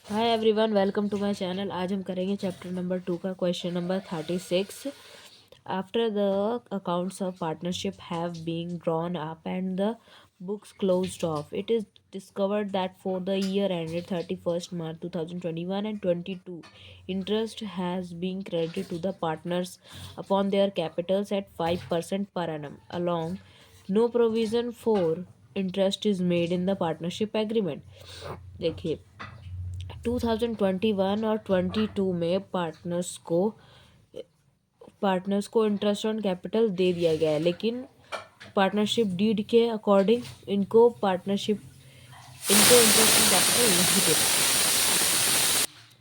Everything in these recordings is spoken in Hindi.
Hi everyone, welcome to my channel. आज हम करेंगे चैप्टर नंबर 2 का question number 36। After the accounts of partnership have been drawn up and the books closed off, it is discovered that for the year ended 31st March 2021 and 22, interest has been credited to the partners upon their capitals at 5% per annum. Along, no provision for interest is made in the partnership agreement. देखिए, 2021 और 22 में पार्टनर्स को इंटरेस्ट ऑन कैपिटल दे दिया गया है, लेकिन पार्टनरशिप डीड के अकॉर्डिंग इनको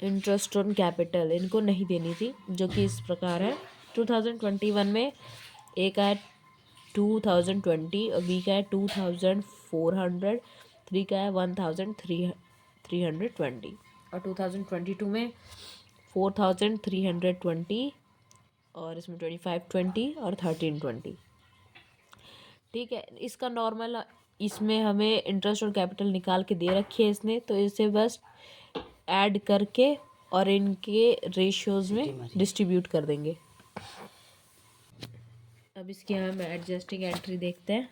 इंटरेस्ट ऑन कैपिटल इनको नहीं देनी थी, जो कि इस प्रकार है। 2021 में ए का है 2020 और बी का है 2400, थ्री का है 1320 और 2022 में 4320 और इसमें 2520 और 1320। ठीक है, इसका नॉर्मल इसमें हमें इंटरेस्ट और कैपिटल निकाल के दे रखी है इसने, तो इसे बस ऐड करके और इनके रेशियोज में डिस्ट्रीब्यूट कर देंगे। अब इसकी हम एडजस्टिंग एंट्री देखते हैं।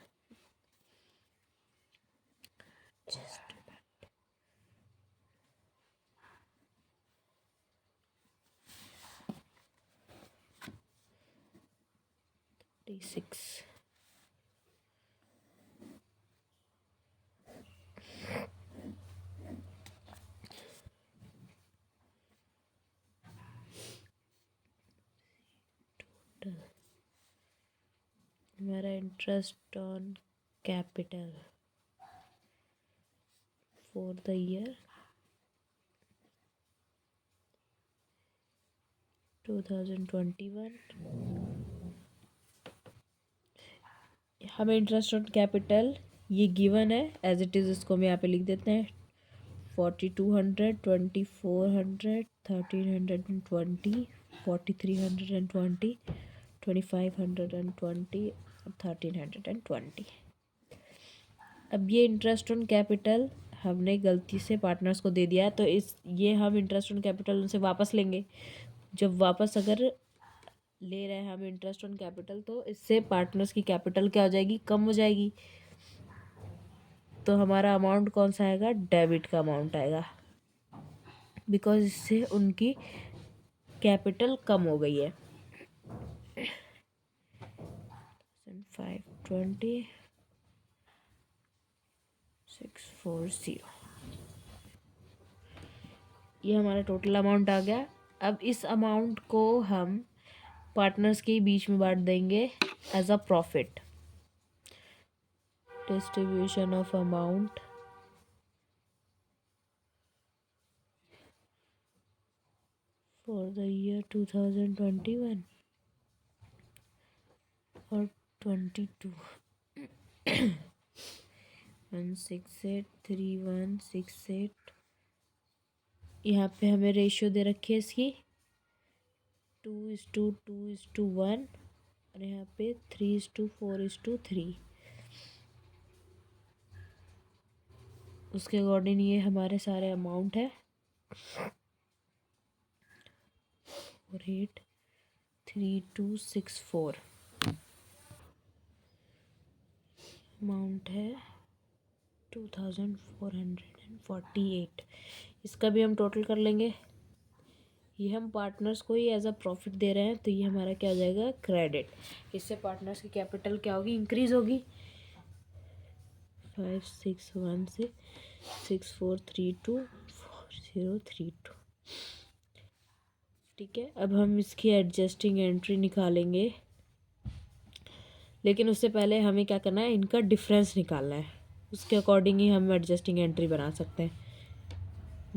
T6 हमारा interest on capital for the year 2021, हमें इंटरेस्ट ऑन कैपिटल ये गिवन है एज इट इज़, इसको हम यहाँ पे लिख देते हैं। 4200, 2400, 1320, 4320, 2520 और 1320। अब ये इंटरेस्ट ऑन कैपिटल हमने गलती से पार्टनर्स को दे दिया है, तो ये हम इंटरेस्ट ऑन कैपिटल उनसे वापस लेंगे। जब वापस अगर ले रहे हैं हम इंटरेस्ट ऑन कैपिटल, तो इससे पार्टनर्स की कैपिटल क्या हो जाएगी, कम हो जाएगी। तो हमारा अमाउंट कौन सा आएगा, डेबिट का अमाउंट आएगा, बिकॉज इससे उनकी कैपिटल कम हो गई है। 520 640, ये हमारा टोटल अमाउंट आ गया। अब इस अमाउंट को हम पार्टनर्स के बीच में बांट देंगे as a profit. Distribution of amount for the year 2021 और 22। 1683168, यहाँ पे हमें रेशियो दे रखी है इसकी 2:2:1 और यहाँ पे 3:4:3। उसके अकॉर्डिंग ये हमारे सारे अमाउंट है। 483264 अमाउंट है 2448। इसका भी हम टोटल कर लेंगे। ये हम पार्टनर्स को ही एज अ प्रॉफिट दे रहे हैं, तो ये हमारा क्या हो जाएगा, क्रेडिट। इससे पार्टनर्स की कैपिटल क्या होगी, इंक्रीज होगी। 561664324032। ठीक है, अब हम इसकी एडजस्टिंग एंट्री निकालेंगे, लेकिन उससे पहले हमें क्या करना है, इनका डिफरेंस निकालना है। उसके अकॉर्डिंग ही हम एडजस्टिंग एंट्री बना सकते हैं।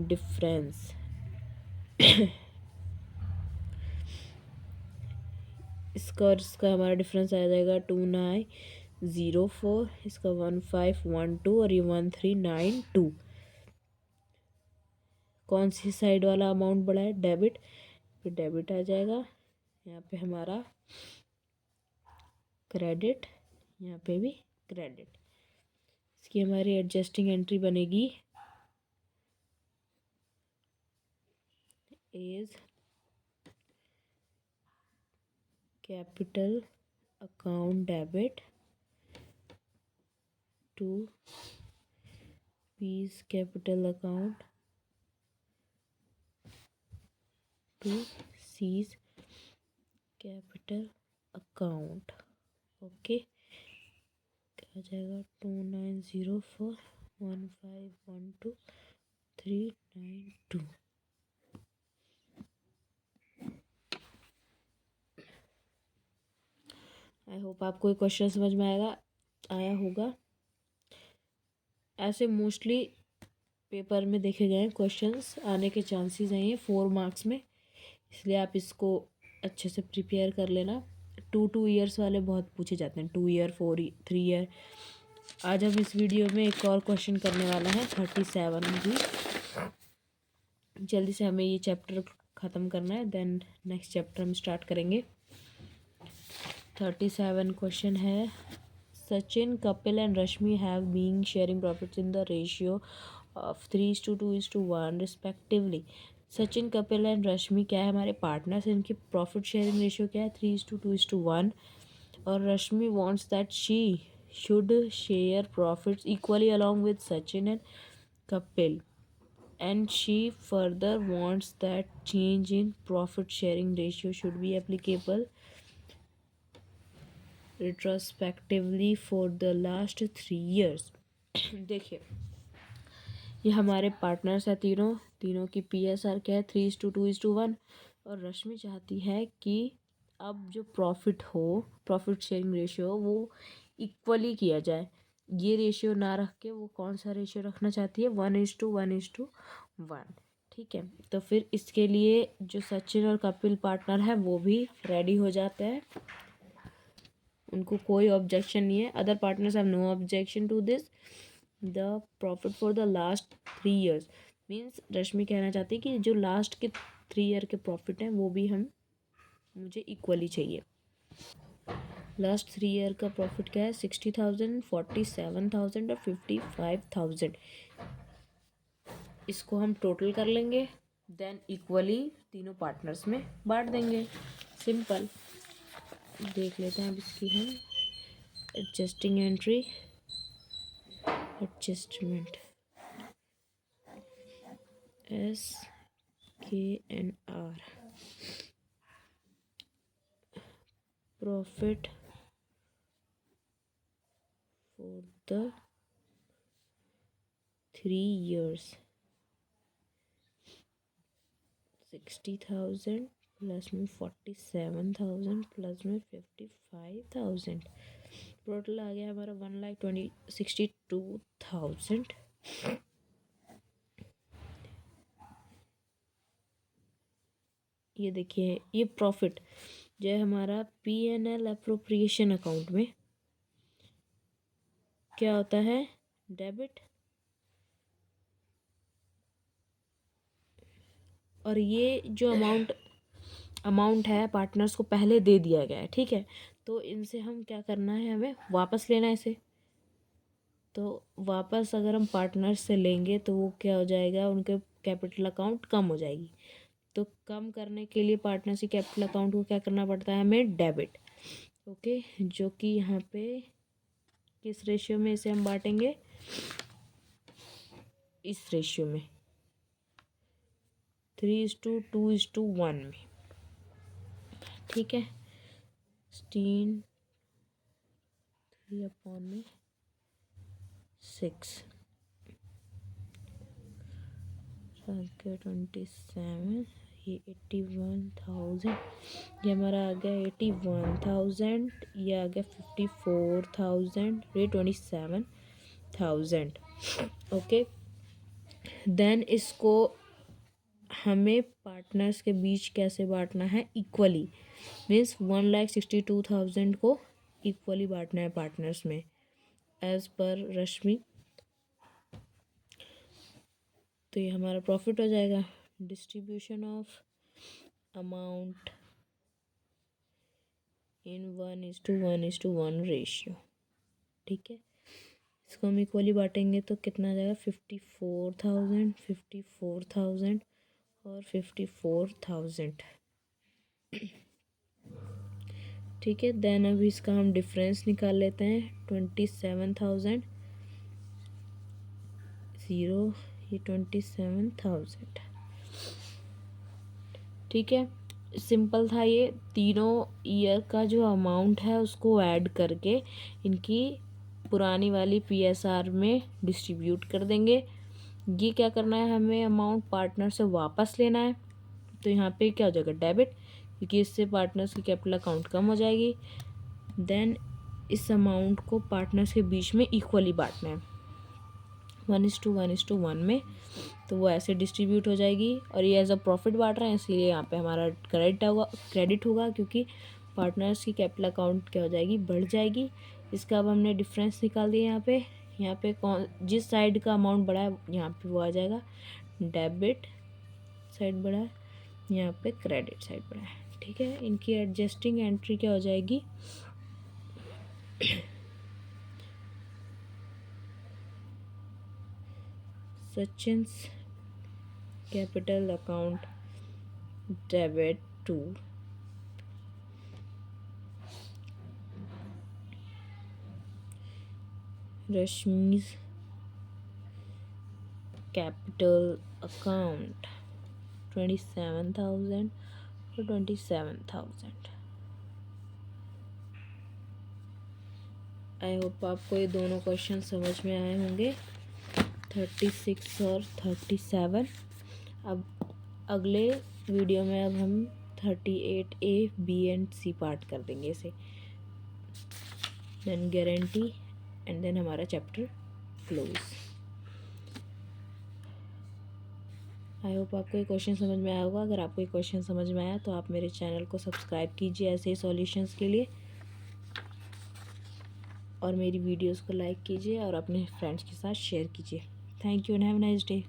डिफरेंस इसका और इसका हमारा डिफरेंस आ जाएगा 2904, इसका 1512 और ये 1392। कौन सी साइड वाला अमाउंट बड़ा है, डेबिट, फिर डेबिट आ जाएगा। यहाँ पे हमारा क्रेडिट, यहाँ पे भी क्रेडिट। इसकी हमारी एडजस्टिंग एंट्री बनेगी is capital account debit to B's capital account to C's capital account. Okay, क्या आ जाएगा 29041512 392। आई होप आपको ये क्वेश्चन समझ में आया होगा। ऐसे मोस्टली पेपर में देखे गए क्वेश्चंस आने के चांसेस हैं ये 4 मार्क्स में, इसलिए आप इसको अच्छे से प्रिपेयर कर लेना। 2 ईयर्स वाले बहुत पूछे जाते हैं, 2 ईयर 3 ईयर। आज हम इस वीडियो में एक और क्वेश्चन करने वाला है 37 भी। जल्दी से हमें ये चैप्टर ख़त्म करना है, देन नेक्स्ट चैप्टर हम स्टार्ट करेंगे। 37 क्वेश्चन है, Sachin, Kapil and Rashmi have been sharing profits in the ratio of 3:2:1 respectively. Sachin, Kapil and Rashmi क्या है, हमारे पार्टनर्स। इनकी प्रॉफिट शेयरिंग रेशियो क्या है, 3:2:1। और Rashmi wants that she should share profits equally along with Sachin and Kapil, and she further wants that change in profit sharing ratio should be applicable retrospectively for the last 3 years। देखिए, ये हमारे पार्टनर्स है तीनों की PSR क्या है, 3:2:1। और रश्मि चाहती है कि अब जो प्रॉफिट शेयरिंग रेशियो वो इक्वली किया जाए। ये रेशियो ना रख के वो कौन सा रेशियो रखना चाहती है, 1:1:1। ठीक है, तो फिर इसके लिए जो सचिन और कपिल पार्टनर है वो भी रेडी हो जाते हैं, उनको कोई ऑब्जेक्शन नहीं है। Other partners have no objection to this. The profit for the last 3 years means Rashmi कहना चाहती है कि जो लास्ट के 3 ईयर के प्रॉफिट हैं वो भी मुझे इक्वली चाहिए। लास्ट 3 ईयर का प्रॉफिट क्या है, 60,000, 47,000 और 55,000। इसको हम टोटल कर लेंगे, देन इक्वली तीनों पार्टनर्स में बांट देंगे। सिंपल। देख लेते हैं अब इसकी हम adjusting entry, adjustment SKNR profit for the 3 years 60,000 plus में 47,000 प्लस में 55,000, टोटल आ गया हमारा 1,62,000। ये देखिए, ये प्रॉफिट जो है हमारा PNL अप्रोप्रिएशन अकाउंट में क्या होता है, डेबिट। और ये जो अमाउंट है पार्टनर्स को पहले दे दिया गया है, ठीक है। तो इनसे हम क्या करना है, हमें वापस लेना है इसे। तो वापस अगर हम पार्टनर्स से लेंगे तो वो क्या हो जाएगा, उनके कैपिटल अकाउंट कम हो जाएगी। तो कम करने के लिए पार्टनर्स की कैपिटल अकाउंट को क्या करना पड़ता है, हमें डेबिट। ओके, जो कि यहाँ पे किस रेशियो में इसे हम बांटेंगे, इस रेशियो में 3:2:1 में। ठीक है, 3/6 27, ये 81,000, ये हमारा आ गया 81,000, ये आ गया 54,000, ये 27,000। ओके, देन इसको हमें पार्टनर्स के बीच कैसे बांटना है, इक्वली। मीन्स 1,62,000 को इक्वली बांटना है पार्टनर्स में एज पर रश्मि। तो ये हमारा प्रॉफिट हो जाएगा, distribution of amount in 1:1:1 ratio. ठीक है, इसको हम इक्वली बांटेंगे तो कितना आ जाएगा, 54,000, 54,000 और 54,000। ठीक है, देन अभी इसका हम डिफरेंस निकाल लेते हैं। 27,000 ज़ीरो, ये 27,000। ठीक है, सिंपल था ये। तीनों ईयर का जो अमाउंट है उसको ऐड करके इनकी पुरानी वाली PSR में डिस्ट्रीब्यूट कर देंगे। ये क्या करना है, हमें अमाउंट पार्टनर से वापस लेना है। तो यहाँ पे क्या हो जाएगा, डेबिट, क्योंकि इससे पार्टनर्स की कैपिटल अकाउंट कम हो जाएगी। देन इस अमाउंट को पार्टनर्स के बीच में इक्वली बांटना है, 1:1:1 में। तो वो ऐसे डिस्ट्रीब्यूट हो जाएगी। और ये एज अ प्रॉफिट बांट रहे हैं, इसलिए यहाँ पे हमारा क्रेडिट होगा, क्योंकि पार्टनर्स की कैपिटल अकाउंट क्या हो जाएगी, बढ़ जाएगी। इसका अब हमने डिफरेंस निकाल दिया। यहाँ पे कौन जिस साइड का अमाउंट बढ़ा है यहाँ पे वो आ जाएगा, डेबिट साइड बढ़ा है, यहाँ पे क्रेडिट साइड बढ़ा है। ठीक है, इनकी एडजस्टिंग एंट्री क्या हो जाएगी, Sachin's capital account debit to Rashmi's capital account 27,000 और 27,000। आई होप आपको ये दोनों क्वेश्चन समझ में आए होंगे, 36 और 37। अब अगले वीडियो में अब हम 38A B and C part कर देंगे इसे, देन गारंटी, एंड देन हमारा चैप्टर क्लोज। आई होप आपको ये क्वेश्चन समझ में आया होगा। अगर आपको ये क्वेश्चन समझ में आया तो आप मेरे चैनल को सब्सक्राइब कीजिए ऐसे ही सॉल्यूशंस के लिए, और मेरी वीडियोस को लाइक कीजिए और अपने फ्रेंड्स के साथ शेयर कीजिए। Thank you and have a nice day.